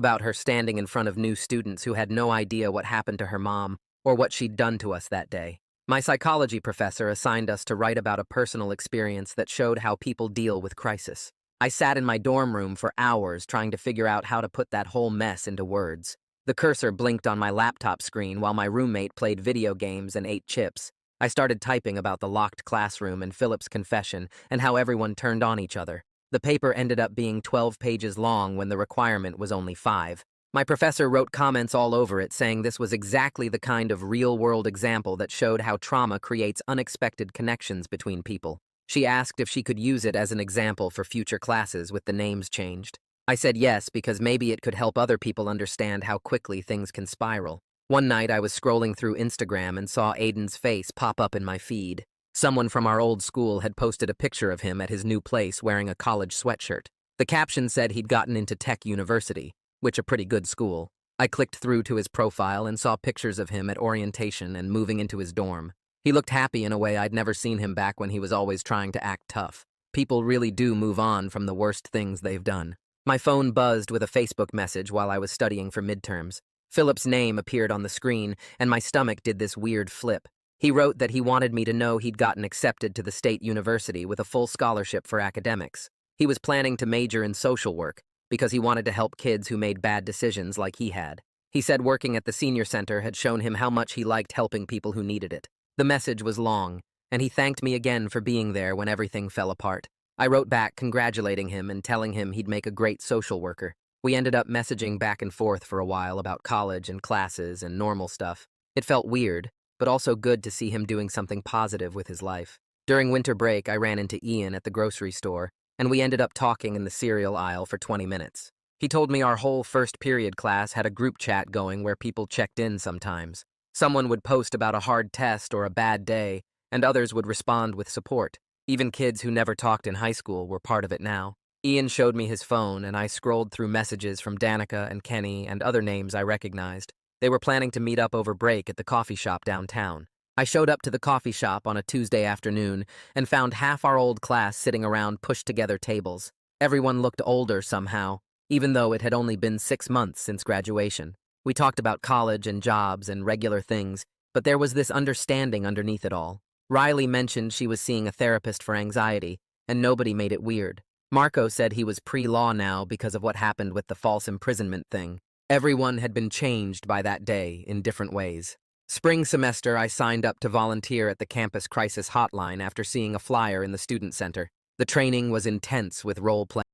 about her standing in front of new students who had no idea what happened to her mom or what she'd done to us that day. My psychology professor assigned us to write about a personal experience that showed how people deal with crisis. I sat in my dorm room for hours trying to figure out how to put that whole mess into words. The cursor blinked on my laptop screen while my roommate played video games and ate chips. I started typing about the locked classroom and Philip's confession and how everyone turned on each other. The paper ended up being 12 pages long when the requirement was only 5. My professor wrote comments all over it saying this was exactly the kind of real-world example that showed how trauma creates unexpected connections between people. She asked if she could use it as an example for future classes with the names changed. I said yes because maybe it could help other people understand how quickly things can spiral. One night I was scrolling through Instagram and saw Aiden's face pop up in my feed. Someone from our old school had posted a picture of him at his new place wearing a college sweatshirt. The caption said he'd gotten into Tech University, which a pretty good school. I clicked through to his profile and saw pictures of him at orientation and moving into his dorm. He looked happy in a way I'd never seen him back when he was always trying to act tough. People really do move on from the worst things they've done. My phone buzzed with a Facebook message while I was studying for midterms. Philip's name appeared on the screen, and my stomach did this weird flip. He wrote that he wanted me to know he'd gotten accepted to the state university with a full scholarship for academics. He was planning to major in social work because he wanted to help kids who made bad decisions like he had. He said working at the senior center had shown him how much he liked helping people who needed it. The message was long, and he thanked me again for being there when everything fell apart. I wrote back congratulating him and telling him he'd make a great social worker. We ended up messaging back and forth for a while about college and classes and normal stuff. It felt weird, but also good to see him doing something positive with his life. During winter break, I ran into Ian at the grocery store, and we ended up talking in the cereal aisle for 20 minutes. He told me our whole first period class had a group chat going where people checked in sometimes. Someone would post about a hard test or a bad day, and others would respond with support. Even kids who never talked in high school were part of it now. Ian showed me his phone, and I scrolled through messages from Danica and Kenny and other names I recognized. They were planning to meet up over break at the coffee shop downtown. I showed up to the coffee shop on a Tuesday afternoon and found half our old class sitting around pushed-together tables. Everyone looked older somehow, even though it had only been 6 months since graduation. We talked about college and jobs and regular things, but there was this understanding underneath it all. Riley mentioned she was seeing a therapist for anxiety, and nobody made it weird. Marco said he was pre-law now because of what happened with the false imprisonment thing. Everyone had been changed by that day in different ways. Spring semester, I signed up to volunteer at the campus crisis hotline after seeing a flyer in the student center. The training was intense with role-playing.